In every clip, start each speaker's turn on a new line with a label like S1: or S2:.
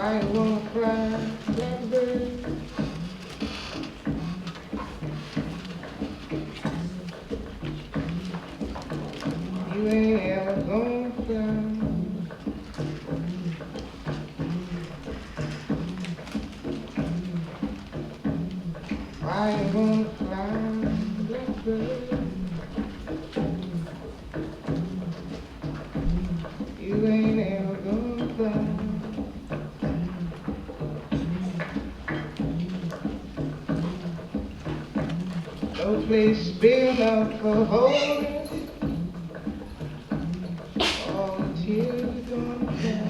S1: Might wanna cry, blackbird. You ain't ever gonna fly. Why you gonna fly, blackbird? You ain't ever gonna fly. No place big enough for holding all the tears gonna fall.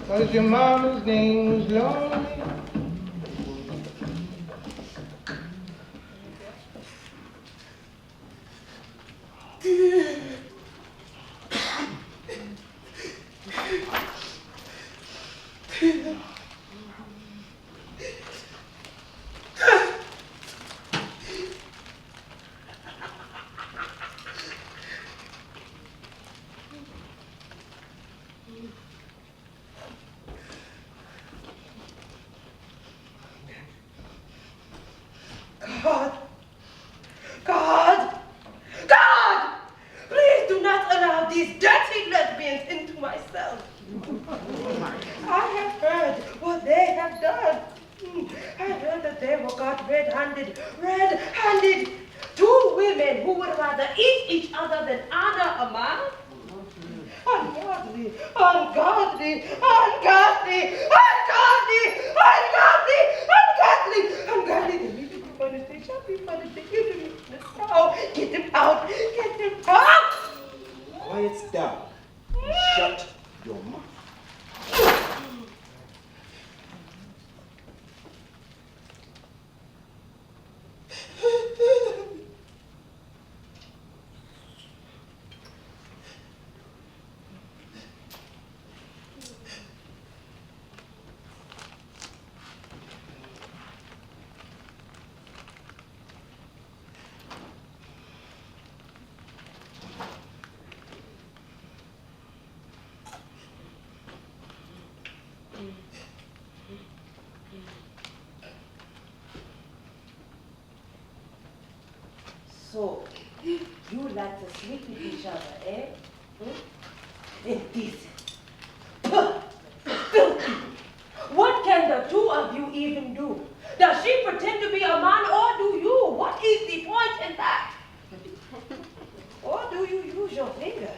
S1: Cause your mama's name was lonely.
S2: So, you like to sleep with each other, eh? Indecent. Filthy. What can the two of you even do? Does she pretend to be a man or do you? What is the point in that? Or do you use your fingers?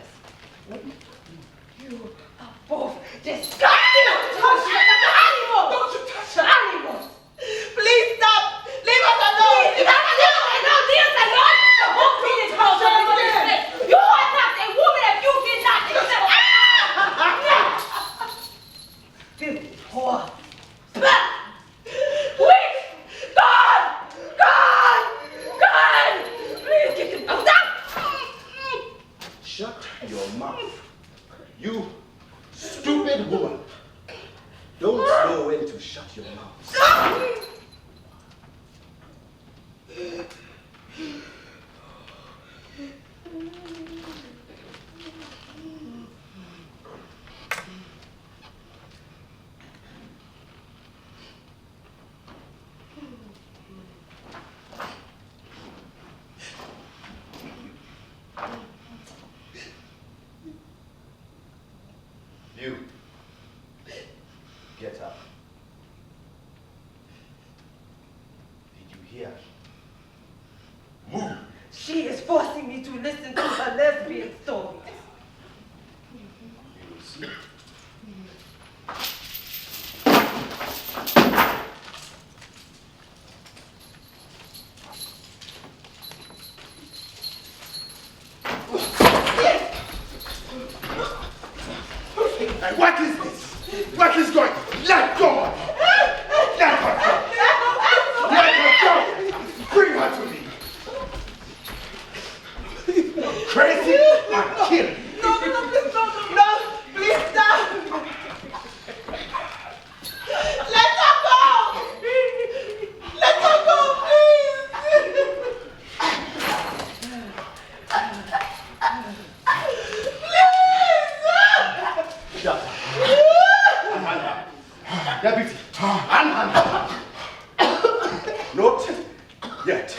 S2: You are both disgusting! Don't touch her! Animals!
S3: Don't you touch her!
S2: Animals!
S3: Please stop! Leave us alone!
S2: Leave us alone! No, leave us alone! Don't be this girl for you are not a woman if you did not accept. Filthy whore. Wait! God! Please get him out.
S4: Shut your mouth. You stupid woman. Don't know when to shut your mouth. You, get up. Did you hear? Move.
S2: She is forcing me to listen to her lesbian stories.
S4: You will see.
S3: And what is this? What is going on? Let go! Let her go! Let her go! Bring her to me!
S4: Deputy, unhand. Not yet.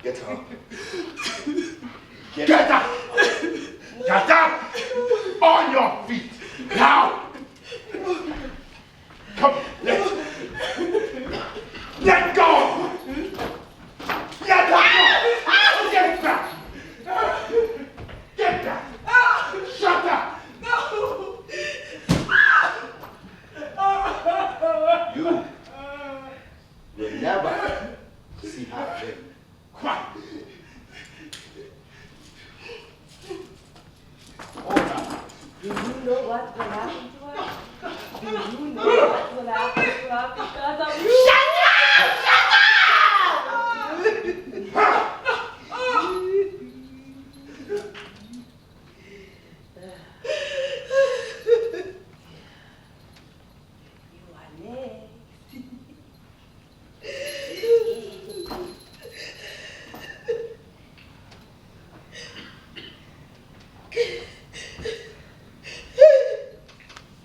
S4: Get up.
S3: Get up! Get up! On your feet! Now! Come, let go! Let her go! Get back! Get back! Shut up!
S4: You will never see her again.
S3: Quiet!
S2: Do you know what will happen to her? Do you know what will happen to her because of you? You are next.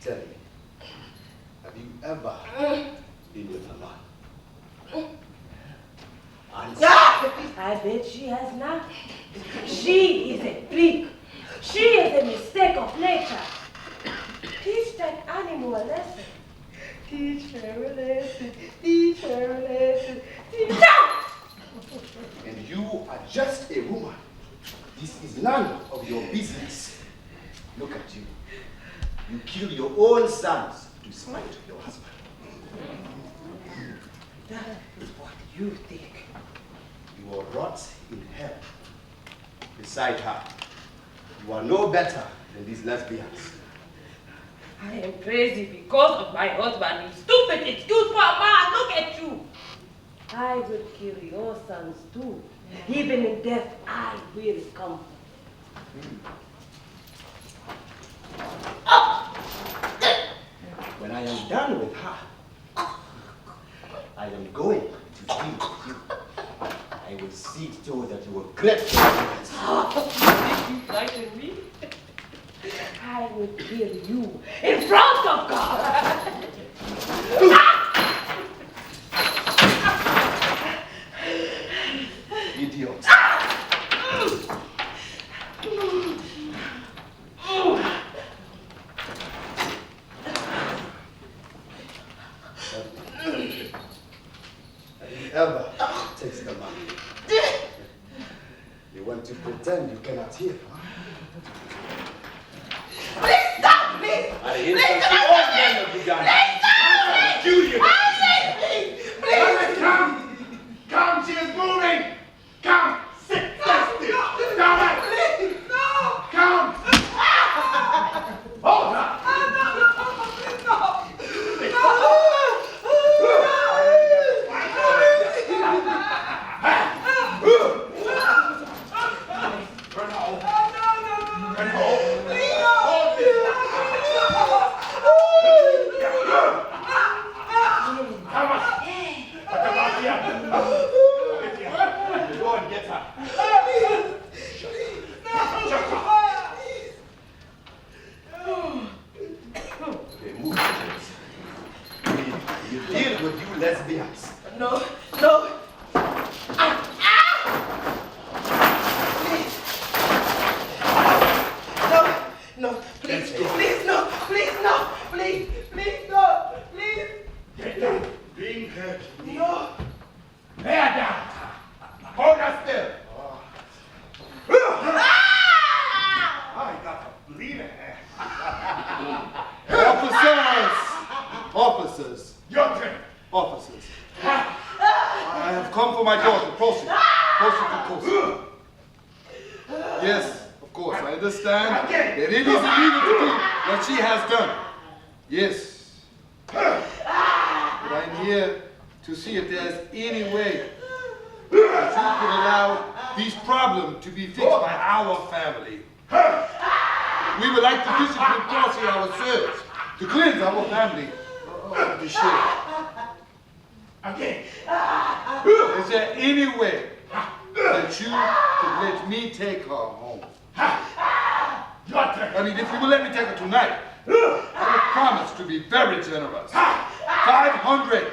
S4: Tell me, have you ever been with a man? Answer.
S2: I bet she has not. She is a freak. She is a mistake of nature. Teach that animal a lesson. Teach her a lesson. Teach her a lesson. Teach her.
S4: And you are just a woman. This is none of your business. Look at you. You kill your own sons to spite your husband.
S2: That is what you think.
S4: You will rot in hell beside her. You are no better than these lesbians.
S2: I am crazy because of my husband. You stupid excuse for a man. Look at you. I will kill your sons too. Even in death, I will come.
S4: When I am done with her, I am going to deal with you. I will see to that you will grip your hands.
S2: You frighten me? I will kill you in front of God.
S4: Idiot. Have you ever tasted the money? You want to pretend you cannot hear, huh?
S2: Please stop, please.
S4: I hear the old man of Uganda.
S3: I'll kill you!
S2: Please.
S3: Come! Come, she is moving! Come! Sit! Stay still! Down back!
S2: Please, no.
S3: Come! Hold her! Turn home. Turn home. Hold this. Come on. Come on here. Go and get her. Shut up.
S4: Okay, move. You deal with you lesbians.
S2: No. No, please, please, no, please, no, please, no, please.
S3: Get down. Bring her to me.
S2: No.
S3: Lay her down. Hold her still. I got a bleeding hand.
S5: Officers,
S3: Your turn.
S5: officers. I have come for my daughter, Proceed. Proceed. Yes, of course, I understand that it is illegal to do what she has done. Yes. But I'm here to see if there's any way that you could allow these problems to be fixed by our family. We would like to discipline Clarke ourselves to cleanse our family of the shame.
S3: Again.
S5: Is there any way that you could let me take her home? I mean, if you will let me take her tonight, I will promise to be very generous. 500,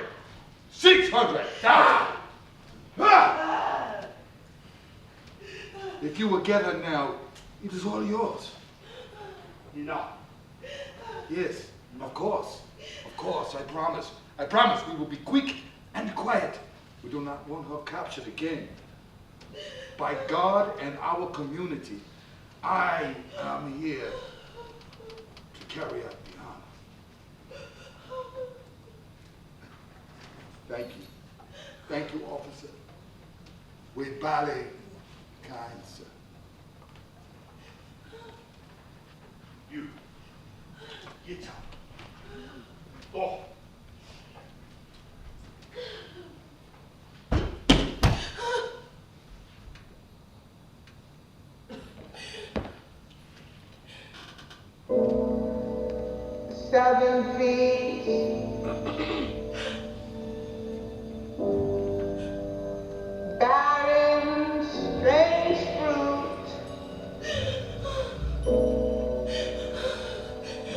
S5: 600,000. If you will get her now, it is all yours.
S3: No.
S5: Yes, of course. Of course, I promise. I promise we will be quick and quiet. We do not want her captured again. By God and our community, I am here to carry out the honor. Thank you. Thank you, officer. We bally, kind sir.
S3: You. Get up. Oh.
S1: Seven feet, barren, strange fruit,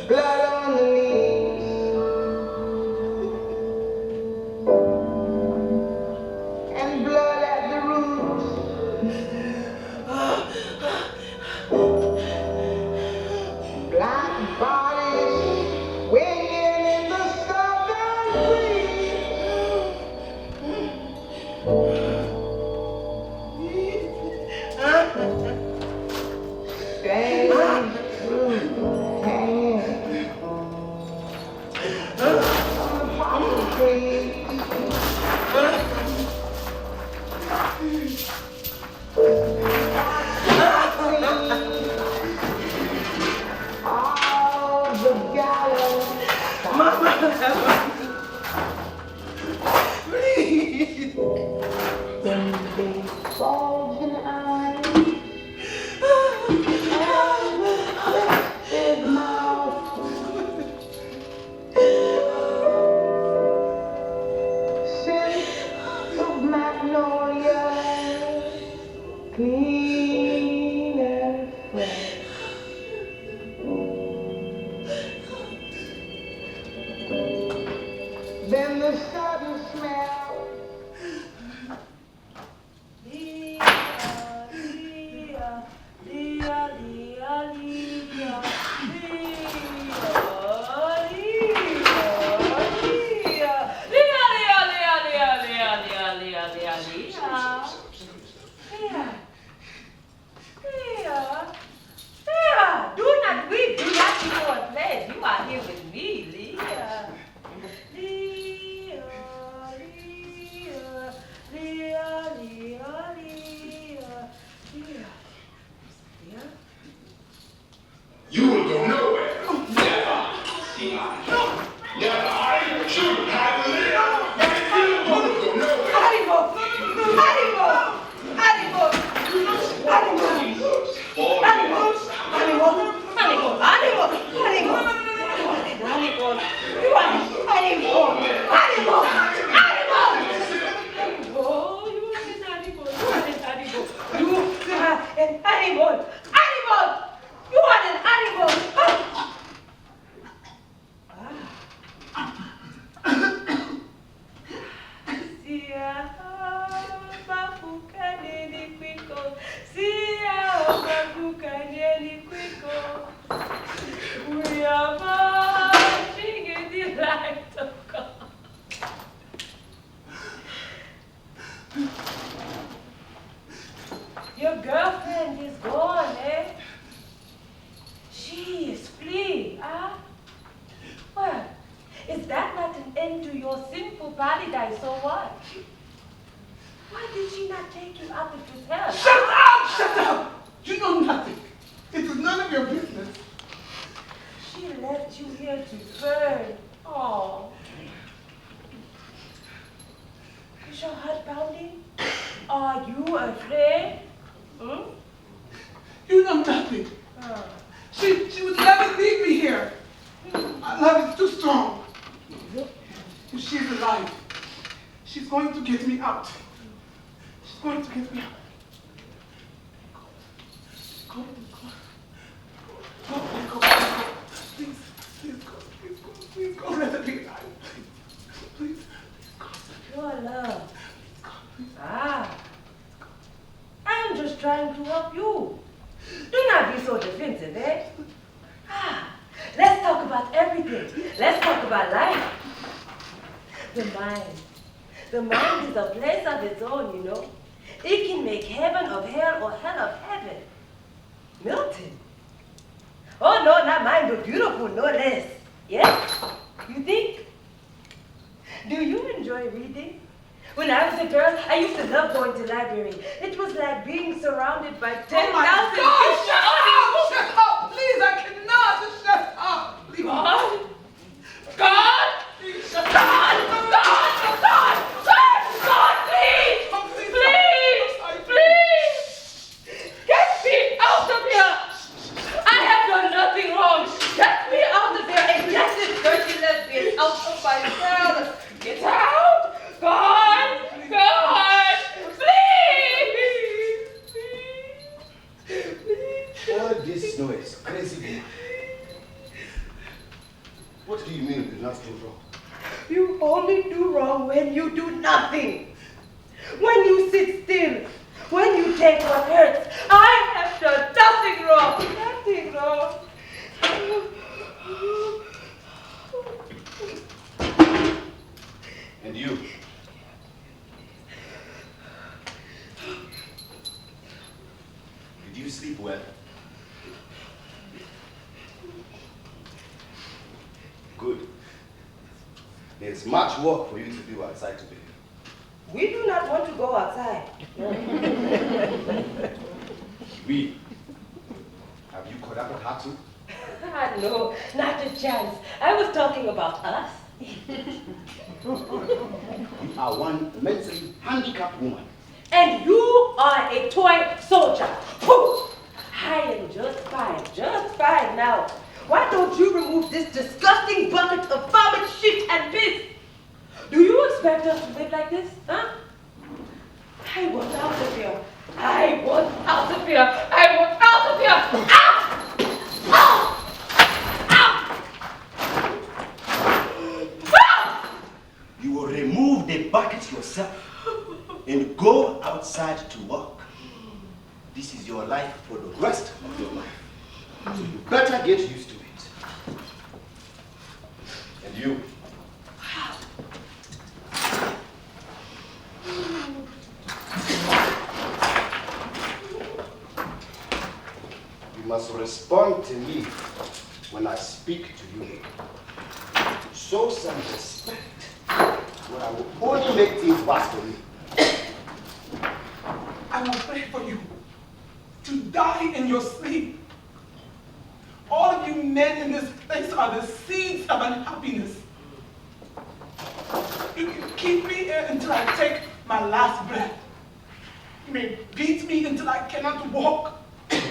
S1: blood on the leaves, and blood at the roots. Black bodies winging in the southern breeze. Strange fruit hanging from the poplar trees. All the gallows. Then big bulging eyes and twisted mouth. Scent of magnolia, clean and fresh. Then the sudden smell.
S2: Do not weep, do not be more pledge. You are here with me, Leah. Leah, Leah, Leah, Leah, Leah, Leah. Leah?
S3: You will go nowhere. Never. Never. I should have lived. You will go nowhere.
S2: Animal! Animal! Animal! Animal!
S3: All
S2: Animal! Animal! Animal! Animal! Animal! Animal! You are animal! Animal! Animal! Oh, you are an animal! You are an animal! You are an animal! Animal! You are an animal! Sia babuka neli kwiko, sia babuka neli kwiko. We are marching in the light of God. Your girlfriend is gone, eh? She is free, huh? Well, is that not an end to your sinful paradise, or what? Why did she not take you out of his hell?
S3: Shut up! Shut up! You know nothing. It is none of your business.
S2: She left you here to burn. Oh. Is your heart pounding? Are you afraid? Hmm?
S3: You know nothing.
S2: Oh.
S3: She would never leave me here. Our love is too strong. If she's alive, she's going to get me out. She's going to get me out. Go.
S2: about life. The mind. The mind is a place of its own, you know. It can make heaven of hell or hell of heaven. Milton. Oh, no, not mine, but beautiful, no less. Yes? You think? Do you enjoy reading? When I was a girl, I used to love going to the library. It was like being surrounded by 10,000
S3: Oh my God, shut up! Shut up! Please, I cannot! Shut up! Please.
S2: God? God?
S3: Please, shut
S2: God!
S3: up!
S2: God! God! God! God, please!
S3: Oh, please,
S2: Please!
S3: I'm sorry.
S2: Please! Get me out of here! I have done nothing wrong! Get me out of here and get this dirty lesbian out of my cell! Get out! God! God! Please! Please! Please!
S4: All this noise, crazy woman. What do you mean you did not do wrong?
S2: You only do wrong when you do nothing. When you sit still. When you take what hurts. I have done nothing wrong. Nothing wrong.
S4: And you? Did you sleep well? Good. There's much work for you to do outside today.
S2: We do not want to go outside.
S4: We? Have you caught up with her too?
S2: No, not a chance. I was talking about us.
S4: You are one mentally handicapped woman.
S2: And you are a toy soldier. Pooh! I am just fine now. Why don't you remove this disgusting bucket of vomit, shit, and piss? Do you expect us to live like this, huh? I want out of here. I want out of here. I want out of here. Ah! Ah! Ah! Ah!
S4: You will remove the bucket yourself and go outside to work. This is your life for the rest of your life. So you better get used to it. And you? You must respond to me when I speak to you. Show some respect, or I will only make things worse for you.
S3: I will pray for you to die in your sleep. All of you men in this place are the seeds of unhappiness. You can keep me here until I take my last breath. You may beat me until I cannot walk,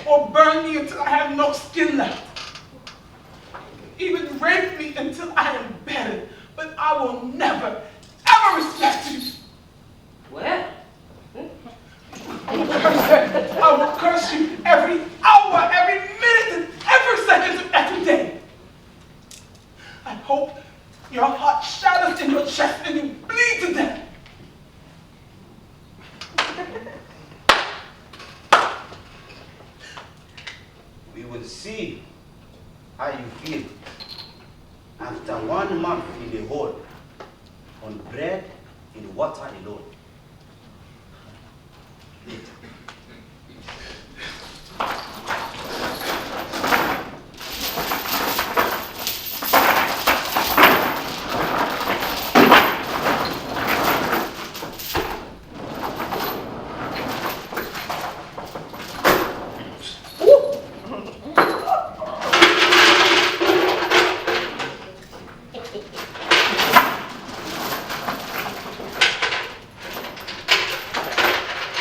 S3: or burn me until I have no skin left. Even rape me until I am better, but I will never, ever respect you.
S2: Well,
S3: I will curse you every hour, every minute, and every second of every day. I hope your heart shatters in your chest and you bleed to death.
S4: We will see how you feel after 1 month in the hole on bread and water alone. Later.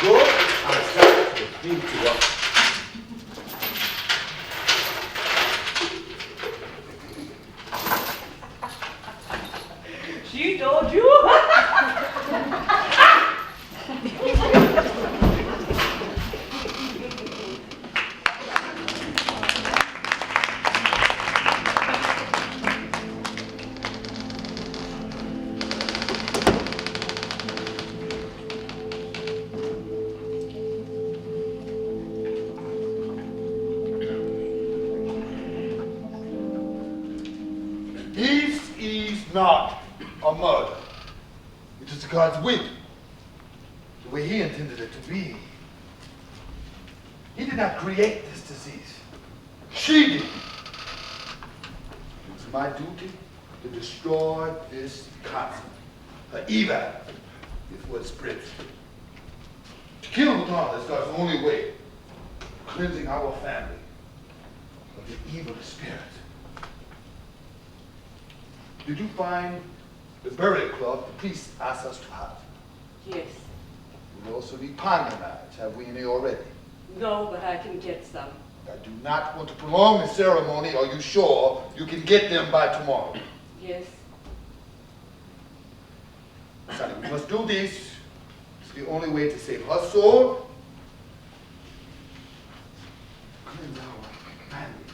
S4: Go and start the field to work.
S2: she told you.
S5: This is not a murder. It is God's will, the way he intended it to be. He did not create this disease. She did. It was my duty to destroy this concept, her evil, before it spreads. To kill Uganda is God's only way of cleansing our family of the evil spirit. Did you find the burial cloth the priest asked us to have?
S2: Yes.
S5: We also need pine knives. Have we any already?
S2: No, but I can get some.
S5: I do not want to prolong the ceremony. Are you sure you can get them by tomorrow?
S2: Yes.
S5: Sonny, we must do this. It's the only way to save her soul. Cleanse our family.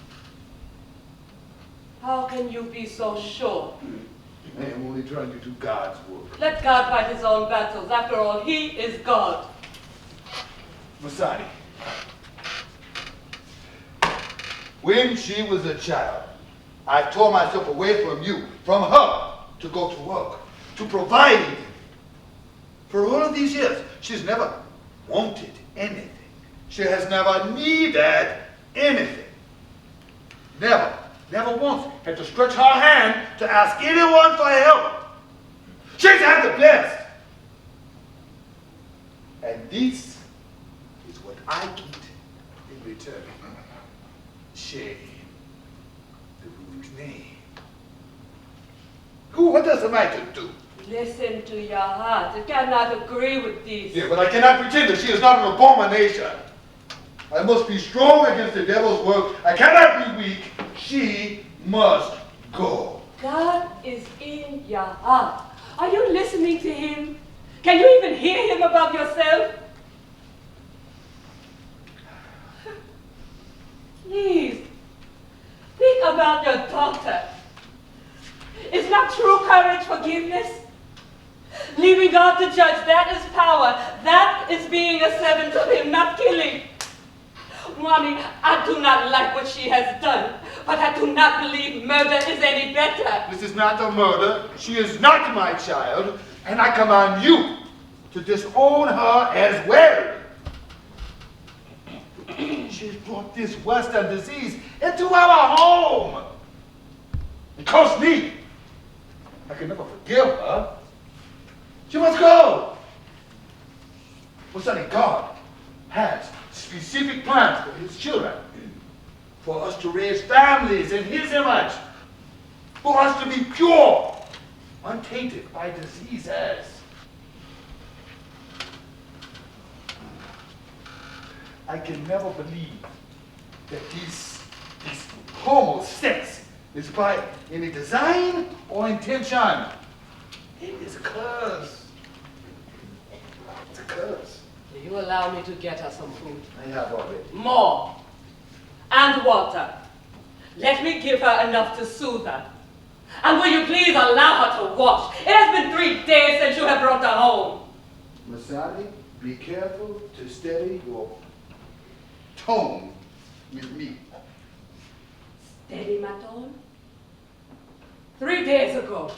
S2: How can you be so sure?
S5: I am only trying to do God's work.
S2: Let God fight his own battles. After all, he is God.
S5: Masani, when she was a child, I tore myself away from you, from her, to go to work, to provide. For all of these years, she's never wanted anything. She has never needed anything. Never once had to stretch her hand to ask anyone for help. She's had the best. And this is what I get in return. Shame. The root name. What does a man do?
S2: Listen to your heart. It cannot agree with these.
S5: Yeah, but I cannot pretend that she is not an abomination. I must be strong against the devil's work. I cannot be weak. She must go.
S2: God is in your heart. Are you listening to him? Can you even hear him above yourself? Please, think about your daughter. Is not true courage forgiveness? Leaving God to judge, that is power. That is being a servant of him, not killing. Mommy, I do not like what she has done, but I do not believe murder is any better.
S5: This is not a murder. She is not my child, and I command you to disown her as well. She has brought this Western disease into our home. It cost me. I can never forgive her. She must go. Well, sonny, God has specific plans for his children. For us to raise families in his image. For us to be pure, untainted by diseases. I can never believe that this homo sex is by any design or intention. It is a curse. It's a curse.
S2: Will you allow me to get her some food?
S5: I have already.
S2: More. And water. Let me give her enough to soothe her. And will you please allow her to wash? It has been 3 days since you have brought her home.
S5: Masani, be careful to steady your tone with me.
S2: Steady my tone? 3 days ago,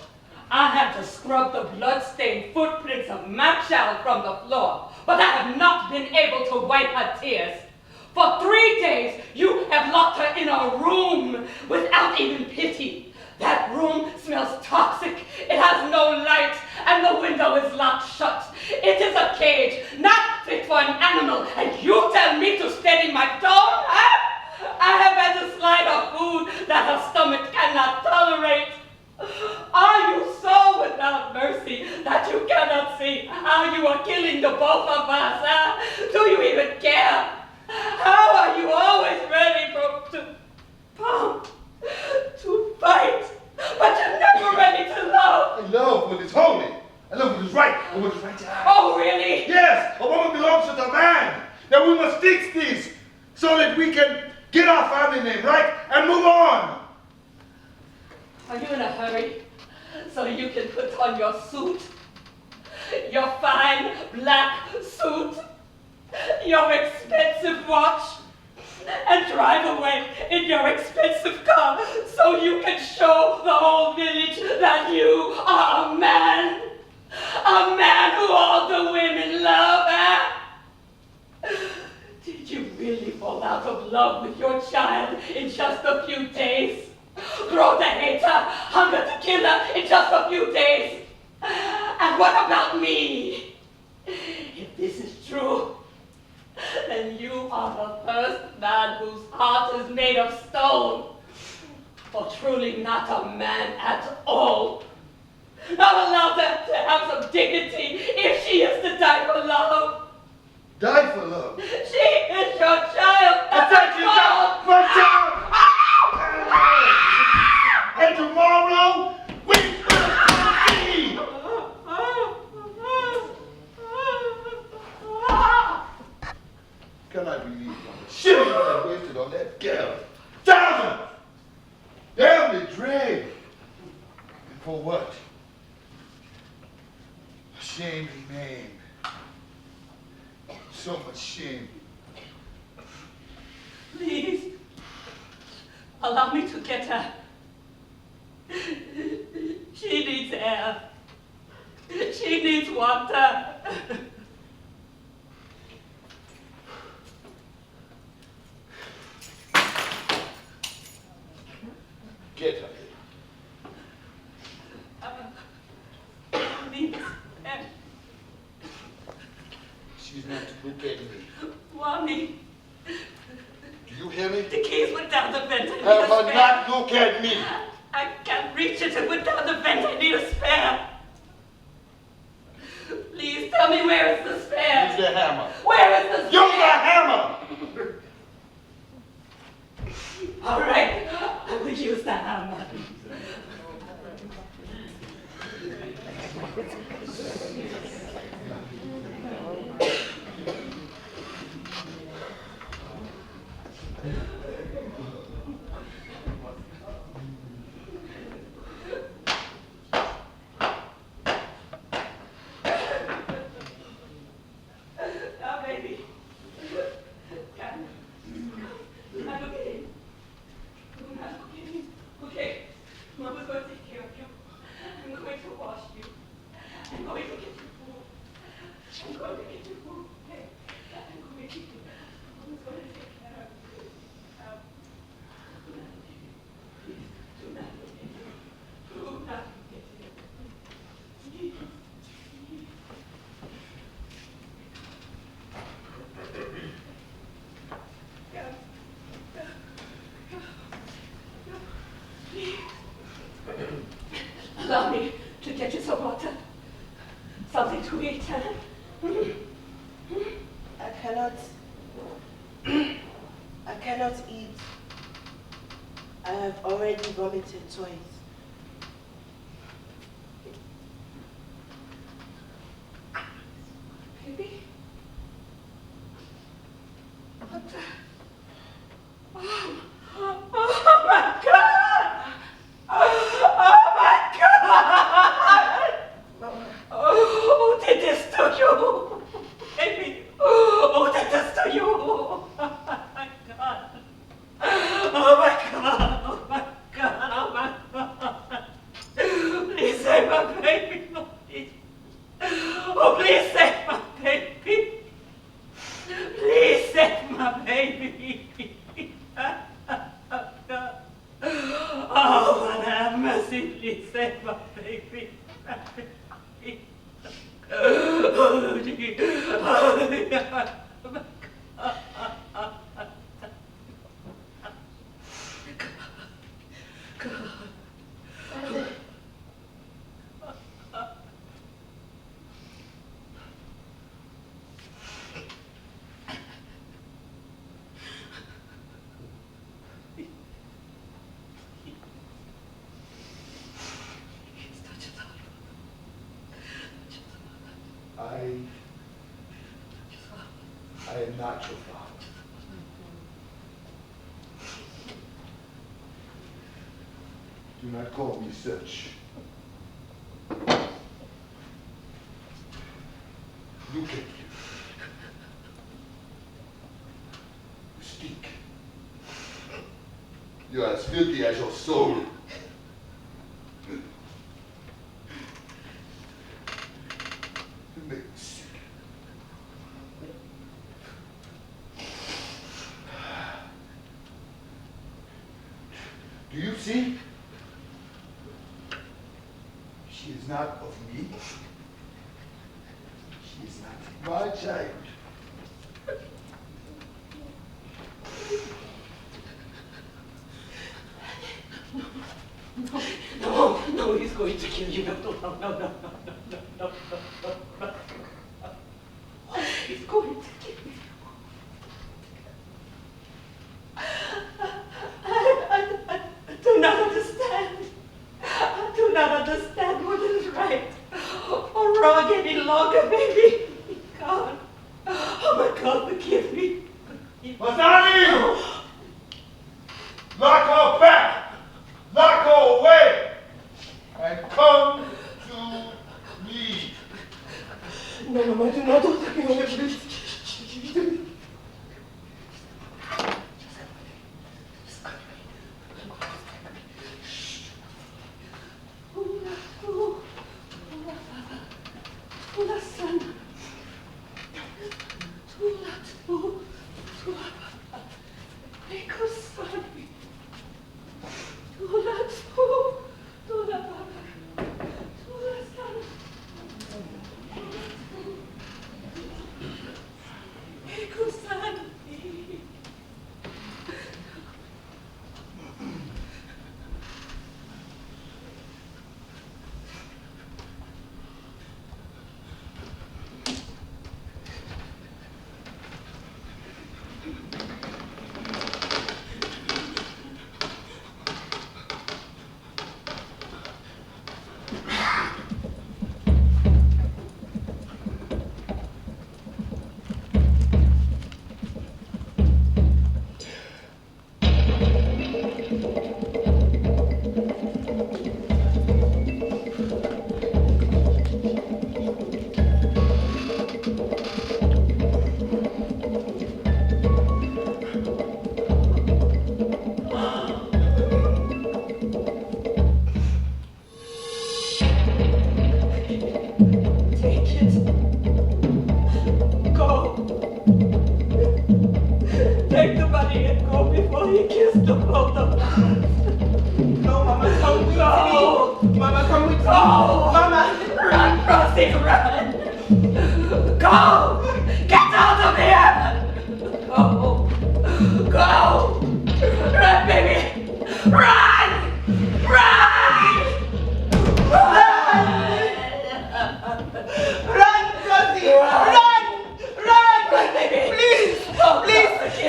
S2: I had to scrub the blood-stained footprints of my child from the floor, but I have not been able to wipe her tears. For 3 days, you have locked her in a room without even pity. That room smells toxic. It has no light, and the window is locked shut. It is a cage, not fit for an animal, and you tell me to steady my tone, huh? I have had to slide her food that her stomach cannot tolerate. Are you so without mercy that you cannot see how you are killing the both of us, huh? Do you even care? How are you always ready to pump, to fight, but you're never ready to love?
S5: I love what is holy. I love what is right and what is right to have.
S2: Oh, really?
S5: Yes, a woman belongs to the man. Now we must fix this so that we can get our family name right and move on.
S2: Are you in a hurry so you can put on your suit? Your fine black suit? Your expensive watch? And drive away in your expensive car so
S6: so you can show the whole village that you are a man. A man who all the women love, eh? Did you really fall out of love with your child in just a few days? Grow to hate her, hunger to kill her in just a few days? And what about me? If this is true, then you are the first man whose heart is made of stone, or truly not a man at all. Not allowed to have some dignity if she is to die for love.
S5: Die for love.
S6: She is your child.
S5: Thank you, God, my child. And tomorrow we will see. Can I believe how much shit I wasted on that girl? Thousands! Damn the drain. And for what? Shame remained. So much shame.
S6: Please, allow me to get her. She needs air. She needs water.
S5: Get her.
S6: Please,
S5: She's not to look at me.
S6: Mommy,
S5: Do you hear me?
S6: the keys went down the vent. I need
S5: Have
S6: a
S5: her
S6: spare.
S5: not look at me.
S6: I can't reach it. It went down the vent. I need a spare. Please tell me where is the spare?
S5: Use the hammer.
S6: Where is the spare?
S5: Use the hammer!
S6: All right, I will use the hammer. Now, baby. Come. Now, look at him. Okay, Mama's going to take care of you. I'm going to wash you. I'm going to get you food. I'm going to get you food. Okay? I'm going to get you. Mama's going to take care of you. Please, do not look at you. Do not look at you. Allow me to get you some water, something to eat.
S2: I cannot eat. I have already vomited twice.
S6: Baby? What the? Oh my God! Oh my God! Who did this to you? Baby, who did this to you? Oh my God! Oh my God! Oh my God! Oh my God! Please save my baby, please. Oh, please save my baby. Please save my baby. Oh, Lord, have mercy. Please save my baby. Oh, gee. Oh, God.
S5: I am not your father. Do not call me such. Look at you. You stink. You're as filthy as your soul. You make me sick. Do you see? She is not of me. She is not my child.
S6: No, he's going to kill you. No. He's going to kill you. I do not understand. I do not understand what is right or wrong any longer, baby. God. Oh my God, forgive me.
S5: Masani! Lock her back! Lock her away! And come to me.
S6: No, Mama, do not take me away, please.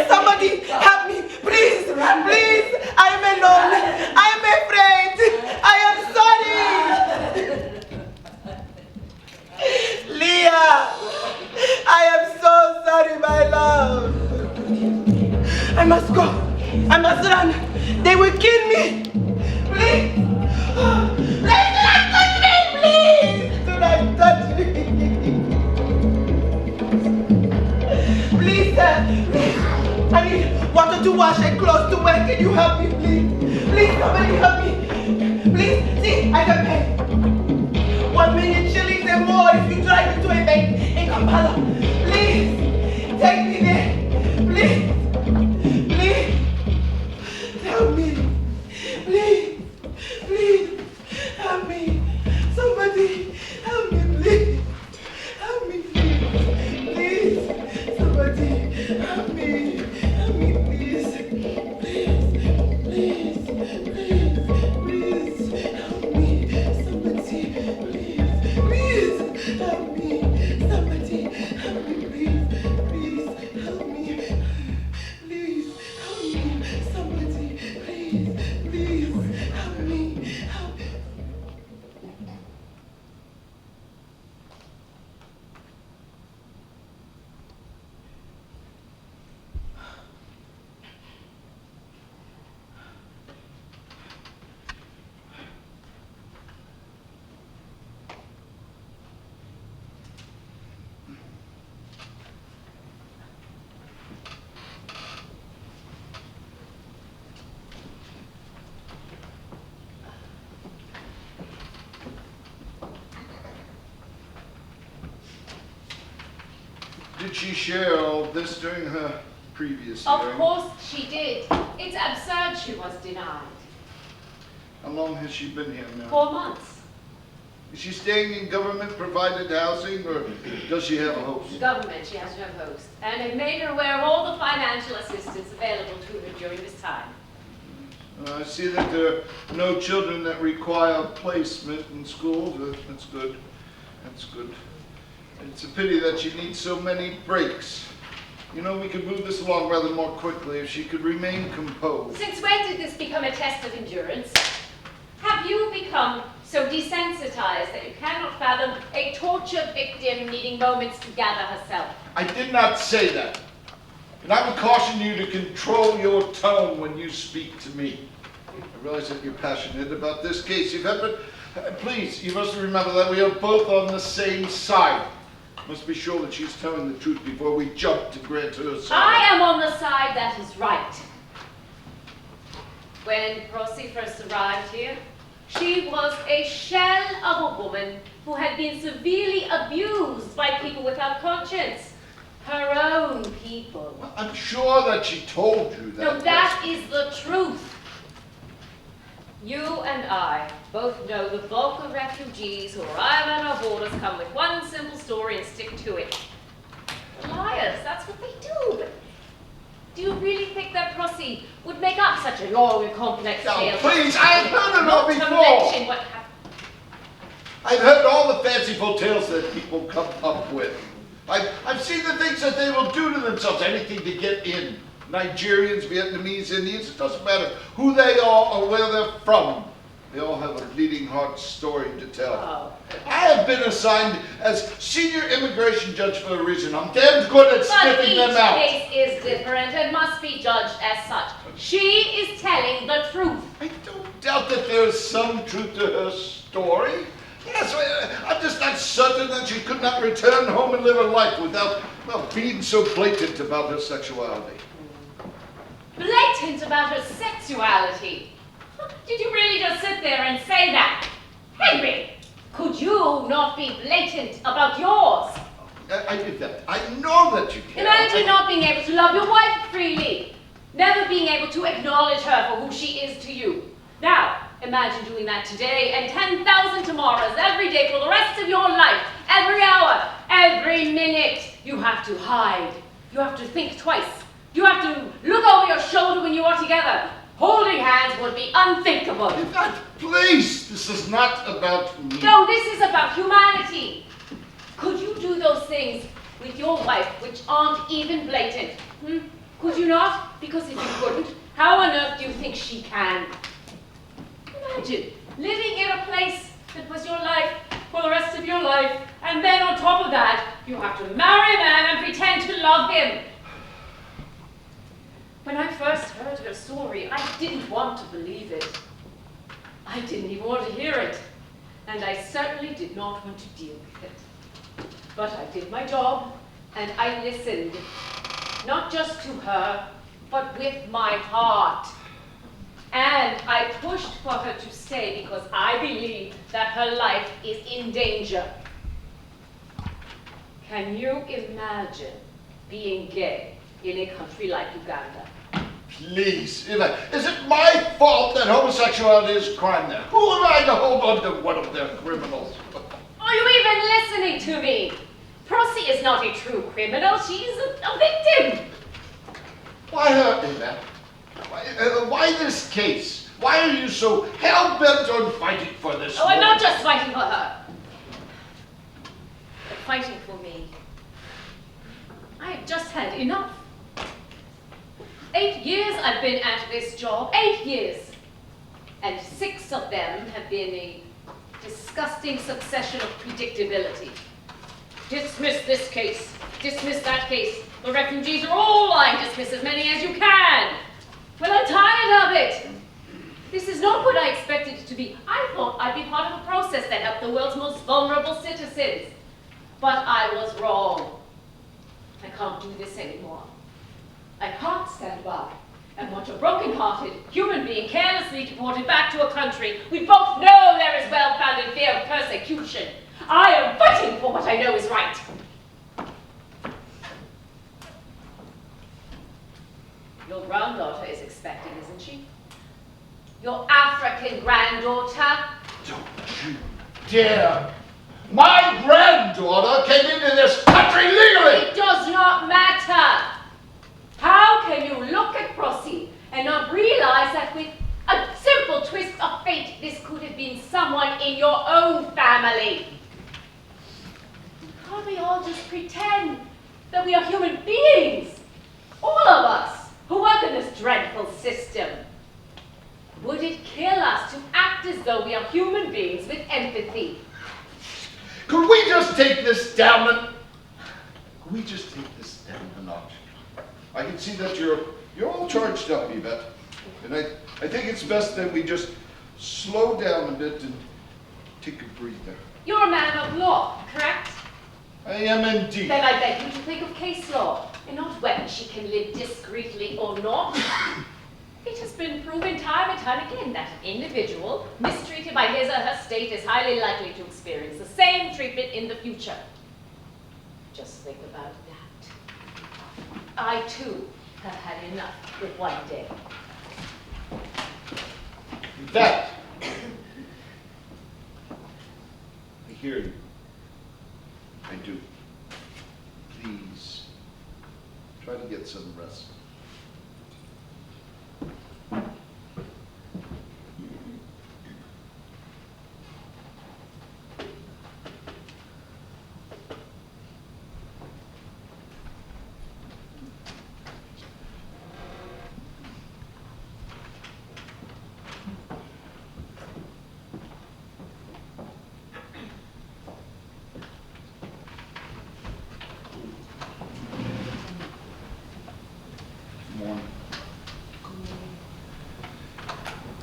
S2: Somebody, help me.
S5: Did she share all this during her previous
S7: Of
S5: hearing?
S7: course she did. It's absurd she was denied.
S5: How long has she been here now?
S7: 4 months.
S5: Is she staying in government-provided housing, or does she have a host?
S7: Government, she has no host. And have made her aware of all the financial assistance available to her during this time.
S5: I see that there are no children that require placement in schools. That's good. That's good. It's a pity that she needs so many breaks. You know, we could move this along rather more quickly if she could remain composed.
S7: Since when did this become a test of endurance? Have you become so desensitized that you cannot fathom a torture victim needing moments to gather herself?
S5: I did not say that. And I would caution you to control your tone when you speak to me. I realize that you're passionate about this case, but please, you must remember that we are both on the same side. Must be sure that she's telling the truth before we jump to grant her asylum.
S7: I am on the side that is right. When Prosy first arrived here, she was a shell of a woman who had been severely abused by people without conscience. Her own people.
S5: Well, I'm sure that she told you that.
S7: No, that is the truth. You and I both know the bulk of refugees who arrive at our borders come with one simple story and stick to it. Liars, that's what they do. But do you really think that Prosy would make up such a long and complex tale?
S5: Now, please, I have heard it all
S7: Not to
S5: before.
S7: mention what happened.
S5: I've heard all the fanciful tales that people come up with. I've seen the things that they will do to themselves, anything to get in. Nigerians, Vietnamese, Indians, it doesn't matter who they are or where they're from. They all have a bleeding heart story to tell.
S7: Oh.
S5: I have been assigned as senior immigration judge for a reason. I'm damn good at
S7: But
S5: sniffing them out.
S7: each case is different and must be judged as such. She is telling the truth.
S5: I don't doubt that there is some truth to her story. Yes, I'm just not certain that she could not return home and live a life without, well, being so blatant about her sexuality.
S7: Blatant about her sexuality. Did you really just sit there and say that? Henry, could you not be blatant about yours?
S5: I did that. I know that you can.
S7: Imagine not being able to love your wife freely. Never being able to acknowledge her for who she is to you. Now, imagine doing that today and 10,000 tomorrows every day for the rest of your life. Every hour, every minute. You have to hide. You have to think twice. You have to look over your shoulder when you are together. Holding hands would be unthinkable.
S5: Please, this is not about me.
S7: No, this is about humanity. Could you do those things with your wife which aren't even blatant? Could you not? Because if you couldn't, how on earth do you think she can? Imagine living in a place that was your life for the rest of your life, and then on top of that, you have to marry a man and pretend to love him. When I first heard her story, I didn't want to believe it. I didn't even want to hear it. And I certainly did not want to deal with it. But I did my job, and I listened. Not just to her, but with my heart. And I pushed for her to stay because I believe that her life is in danger. Can you imagine being gay in a country like Uganda?
S5: Please, Eva, is it my fault that homosexuality is a crime there? Who am I to hold on to one of their criminals?
S7: Are you even listening to me? Prosy is not a true criminal. She's a victim.
S5: Why her, Eva? Why this case? Why are you so hell-bent on fighting for this
S7: Oh, I'm
S5: woman?
S7: not just fighting for her, but fighting for me. I have just had enough. 8 years I've been at this job, 8 years. And 6 of them have been a disgusting succession of predictability. Dismiss this case, dismiss that case. The refugees are all lying, dismiss as many as you can. Well, I'm tired of it. This is not what I expected it to be. I thought I'd be part of a process that helped the world's most vulnerable citizens. But I was wrong. I can't do this anymore. I can't stand by and watch a broken-hearted human being carelessly deported back to a country we both know there is well-founded fear of persecution. I am fighting for what I know is right. Your granddaughter is expecting, isn't she? Your African granddaughter?
S5: Don't you dare! My granddaughter came into this country legally!
S7: It does not matter! How can you look at Prosy and not realize that with a simple twist of fate, this could have been someone in your own family? Can't we all just pretend that we are human beings? All of us who work in this dreadful system. Would it kill us to act as though we are human beings with empathy?
S5: Could we just take this down a notch? I can see that you're all charged up, Yvette. And I think it's best that we just slow down a bit and take a breather.
S7: You're a man of law, correct?
S5: I am indeed.
S7: Then I beg you to think of case law, and not whether she can live discreetly or not. It has been proven time and time again that an individual mistreated by his or her state is highly likely to experience the same treatment in the future. Just think about that. I, too, have had enough with one day.
S5: That. I hear you. I do. Please, try to get some rest.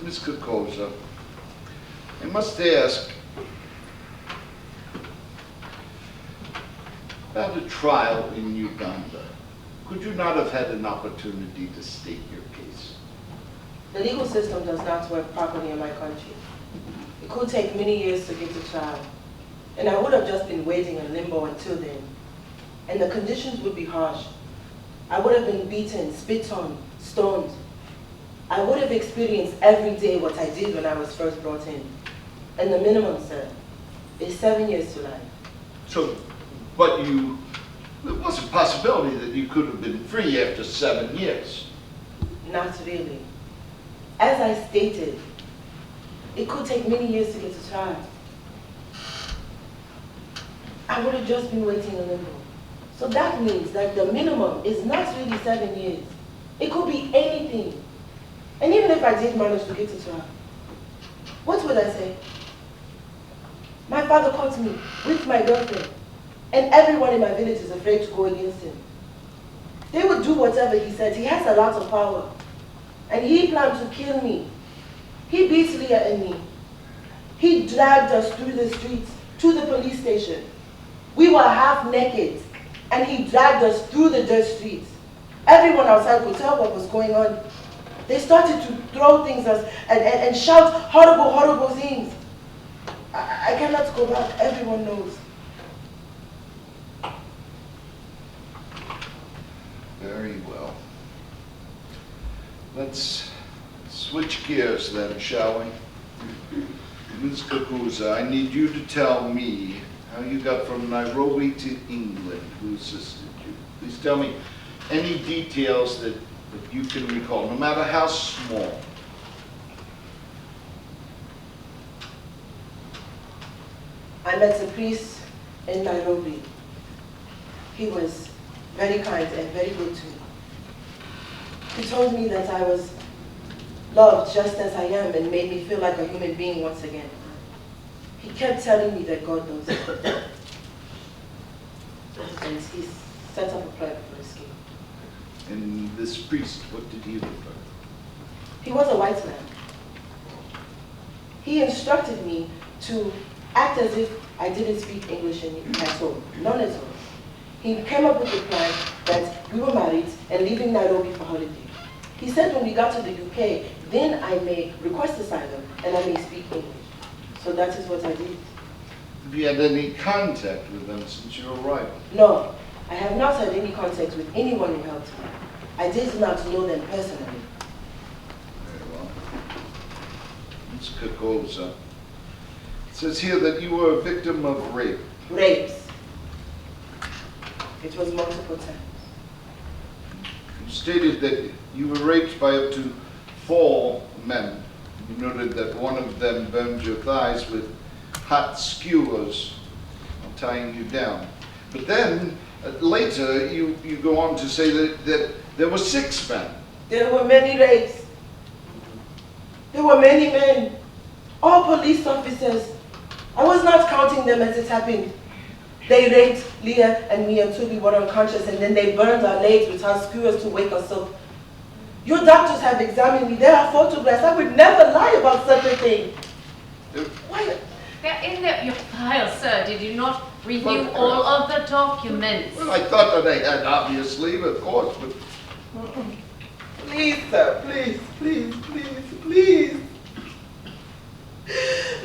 S5: Ms. Kokoza, I must ask about a trial in Uganda. Could you not have had an opportunity to state your case?
S2: The legal system does not work properly in my country. It could take many years to get to trial, and I would have just been waiting in limbo until then. And the conditions would be harsh. I would have been beaten, spit on, stoned. I would have experienced every day what I did when I was first brought in. And the minimum, sir, is 7 years to life.
S5: So, but there was a possibility that you could have been free after 7 years.
S2: Not really. As I stated, it could take many years to get to trial. I would have just been waiting in limbo. So that means that the minimum is not really 7 years. It could be anything. And even if I did manage to get to trial, what would I say? My father caught me with my girlfriend, and everyone in my village is afraid to go against him. They would do whatever he said. He has a lot of power. And he planned to kill me. He beat Leah and me. He dragged us through the streets to the police station. We were half naked, and he dragged us through the dirt streets. Everyone outside could tell what was going on. They started to throw things and shout horrible, horrible things. I cannot go back. Everyone knows.
S5: Very well. Let's switch gears then, shall we? Ms. Kakuza, I need you to tell me how you got from Nairobi to England. Who assisted you? Please tell me any details that you can recall, no matter how small.
S2: I met a priest in Nairobi. He was very kind and very good to me. He told me that I was loved just as I am and made me feel like a human being once again. He kept telling me that God loves me. And he set up a prayer for escape.
S5: And this priest, what did he look like?
S2: He was a white man. He instructed me to act as if I didn't speak English at all, none at all. He came up with the plan that we were married and leaving Nairobi for holiday. He said when we got to the UK, then I may request asylum and I may speak English. So that is what I did.
S5: Have you had any contact with them since your arrival?
S2: No, I have not had any contact with anyone who helped me. I did not know them personally.
S5: Very well. Let's kick all this up. It says here that you were a victim of rape.
S2: Rapes. It was multiple times.
S5: You stated that you were raped by up to 4 men. You noted that one of them burned your thighs with hot skewers while tying you down. But then, later, you go on to say that there were 6 men.
S2: There were many rapes. There were many men. All police officers. I was not counting them as it happened. They raped Leah and me until we were unconscious, and then they burned our legs with hot skewers to wake us up. Your doctors have examined me. There are photographs. I would never lie about such a thing. Why?
S7: They're in your file, sir. Did you not review all of the documents?
S5: Well, I thought that I had, obviously, of course, but...
S2: Please, sir. Please, please, please, please.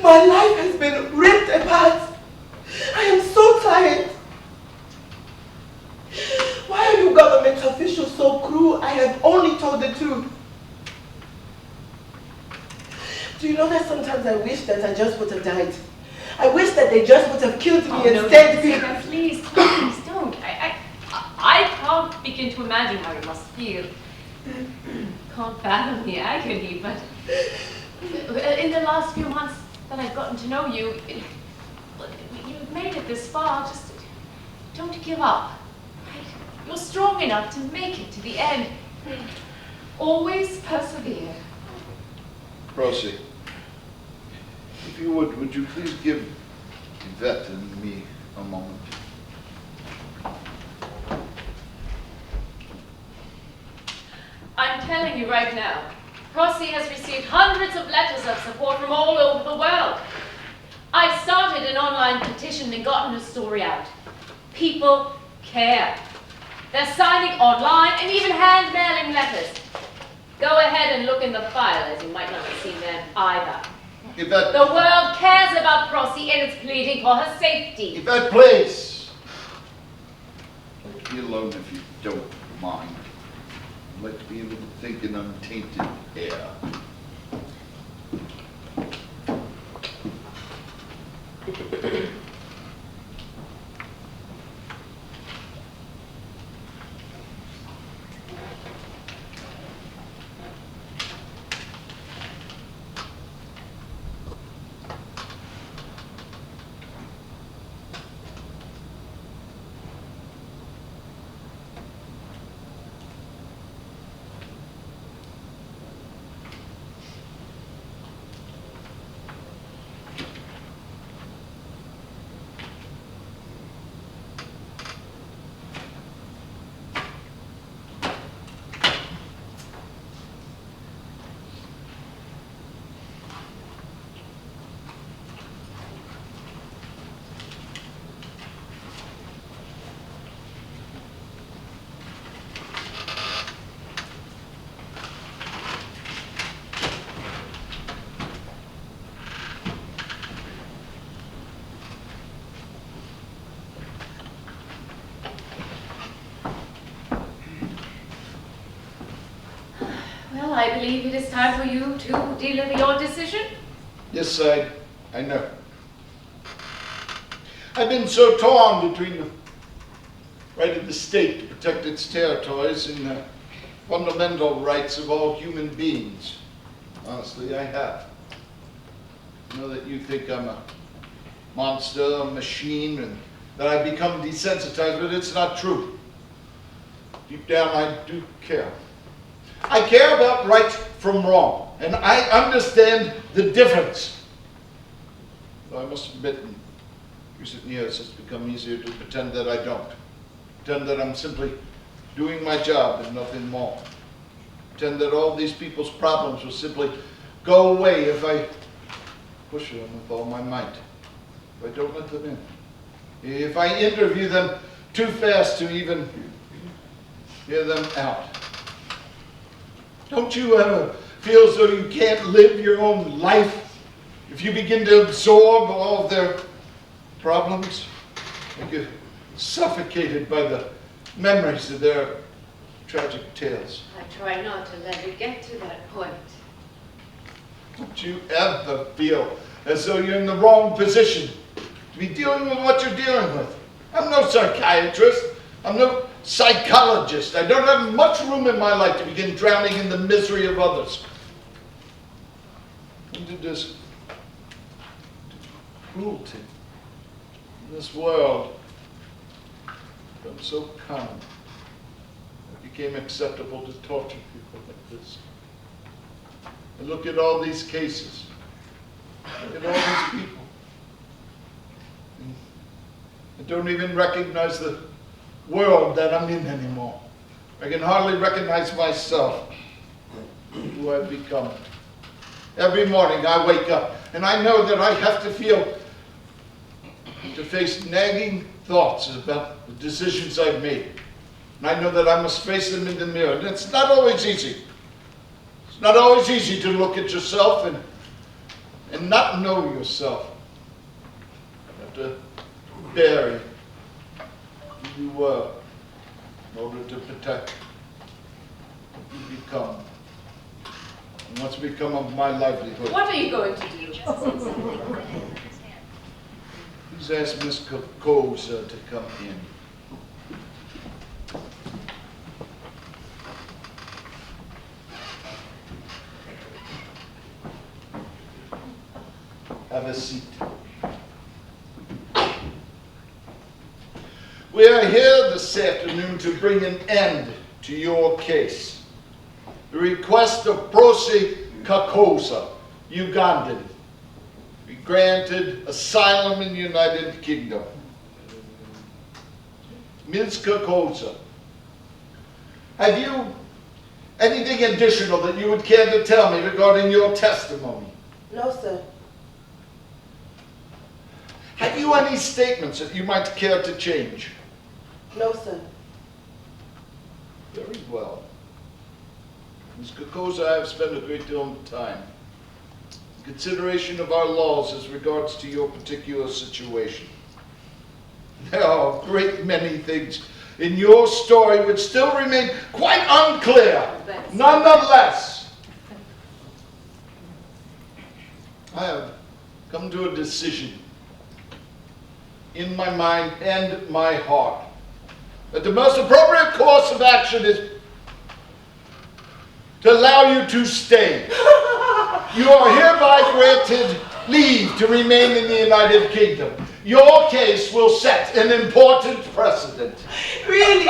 S2: My life has been ripped apart. I am so tired. Why are you government officials so cruel? I have only told the truth. Do you know that sometimes I wish that I just would have died? I wish that they just would have killed me instead.
S7: No, don't, please, please don't. I can't begin to imagine how you must feel. Can't fathom the agony, but in the last few months that I've gotten to know you, you've made it this far. Just don't give up. You're strong enough to make it to the end. Always persevere.
S5: Rosie, if you would you please give Yvette and me a moment?
S7: I'm telling you right now, Prosy has received hundreds of letters of support from all over the world. I started an online petition and gotten the story out. People care. They're signing online and even hand-mailing letters. Go ahead and look in the file, as you might not have seen them either.
S5: Yvette,
S7: The world cares about Prosy and is pleading for her safety.
S5: Yvette, please! Let me alone if you don't mind. I'd like to be able to think in untainted air.
S7: Well, I believe it is time for you to deliver your decision.
S5: Yes, I know. I've been so torn between the right of the state to protect its territories and the fundamental rights of all human beings. Honestly, I have. I know that you think I'm a monster, a machine, and that I've become desensitized, but it's not true. Deep down, I do care. I care about right from wrong, and I understand the difference. Though I must admit, in recent years, it's become easier to pretend that I don't. Pretend that I'm simply doing my job and nothing more. Pretend that all these people's problems will simply go away if I push them with all my might. If I don't let them in. If I interview them too fast to even hear them out. Don't you ever feel as though you can't live your own life if you begin to absorb all of their problems? Like you're suffocated by the memories of their tragic tales.
S7: I try not to let it get to that point.
S5: Don't you ever feel as though you're in the wrong position to be dealing with what you're dealing with? I'm no psychiatrist. I'm no psychologist. I don't have much room in my life to begin drowning in the misery of others. When did this cruelty in this world become so common? It became acceptable to torture people like this. And look at all these cases. Look at all these people. I don't even recognize the world that I'm in anymore. I can hardly recognize myself, who I've become. Every morning I wake up and I know that I have to face nagging thoughts about the decisions I've made. And I know that I must face them in the mirror. And it's not always easy. It's not always easy to look at yourself and not know yourself. You have to bury who you were in order to protect what you become. And what's become of my livelihood.
S7: What are you going to do?
S5: Please ask Miss Koza to come in. Have a seat. We are here this afternoon to bring an end to your case. The request of Prosi Kakosa, Ugandan, be granted asylum in the United Kingdom. Ms. Kakosa, have you anything additional that you would care to tell me regarding your testimony?
S2: No, sir.
S5: Have you any statements that you might care to change?
S2: No, sir.
S5: Very well. Ms. Kakosa, I have spent a great deal of time in consideration of our laws as regards to your particular situation. There are a great many things in your story which still remain quite unclear. Nonetheless, I have come to a decision in my mind and my heart that the most appropriate course of action is to allow you to stay. You are hereby granted leave to remain in the United Kingdom. Your case will set an important precedent.
S2: Really?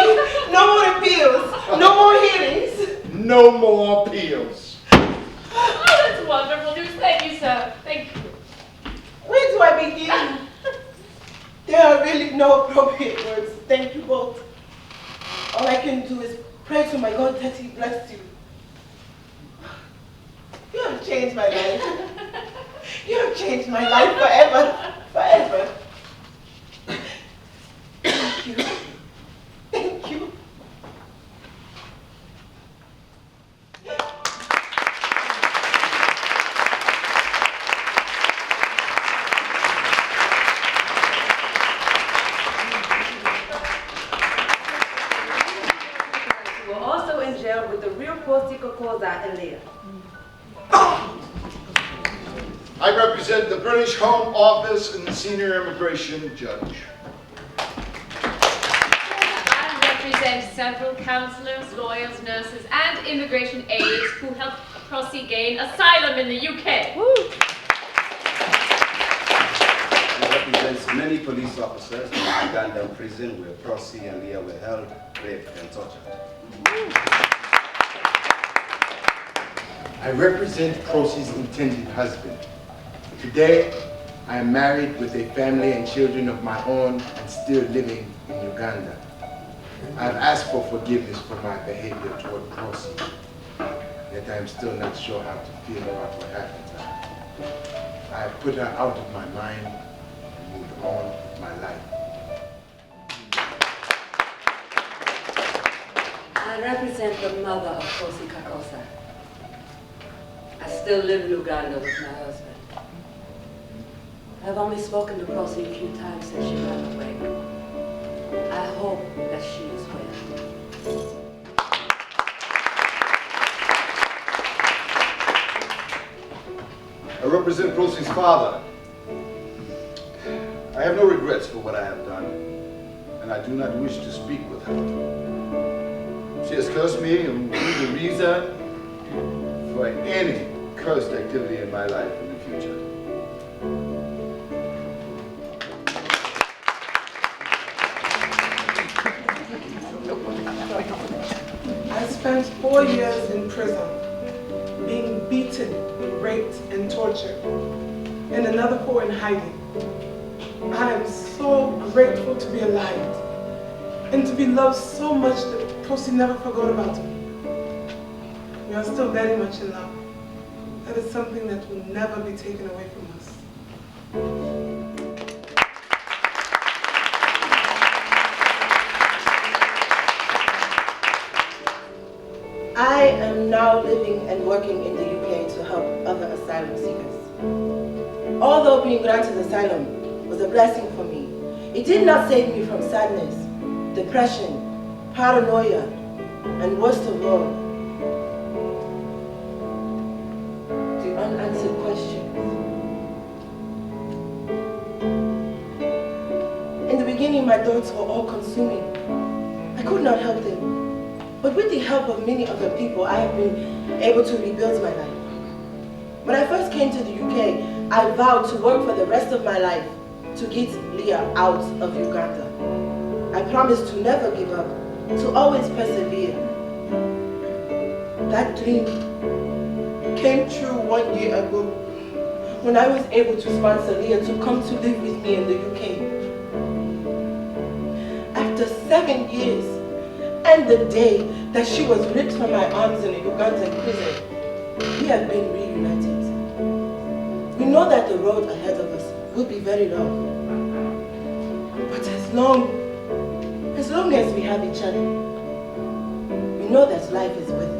S2: No more appeals? No more hearings?
S5: No more appeals.
S7: Oh, that's wonderful news. Thank you, sir. Thank you.
S2: Where do I begin? There are really no appropriate words. Thank you both. All I can do is pray to my God that He bless you. You have changed my life. You have changed my life forever. Forever. Thank you. Thank you.
S8: We're also in jail with the real Prosi Kakosa and Leah.
S5: I represent the British Home Office and the Senior Immigration Judge.
S7: I represent several counselors, lawyers, nurses, and immigration aides who helped Prosi gain asylum in the UK.
S4: He represents many police officers in the Uganda prison where Prosi and Leah were held, raped, and tortured.
S9: I represent Prosi's intended husband. Today, I am married with a family and children of my own and still living in Uganda. I have asked for forgiveness for my behavior toward Prosi, yet I am still not sure how to feel about what happened to her. I have put her out of my mind and moved on with my life.
S8: I represent the mother of Prosi Kakosa. I still live in Uganda with my husband. I've only spoken to Prosi a few times since she ran away. I hope that she is well.
S5: represent Prosi's father. I have no regrets for what I have done, and I do not wish to speak with her. She has cursed me and will be the reason for any cursed activity in my life in the future.
S10: I spent 4 years in prison, being beaten, raped, and tortured, and another 4 in hiding. I am so grateful to be alive and to be loved so much that Prosi never forgot about me. We are still very much in love. That is something that will never be taken away from us.
S2: I am now living and working in the UK to help other asylum seekers. Although being granted asylum was a blessing for me, it did not save me from sadness, depression, paranoia, and worst of all, the unanswered questions. In the beginning, my thoughts were all consuming. I could not help them. But with the help of many other people, I have been able to rebuild my life. When I first came to the UK, I vowed to work for the rest of my life to get Leah out of Uganda. I promised to never give up, to always persevere. That dream came true 1 year ago when I was able to sponsor Leah to come to live with me in the UK. After 7 years, and the day that she was ripped from my arms in a Ugandan prison, we have been reunited. We know that the road ahead of us will be very long. But as long as we have each other, we know that life is worth it.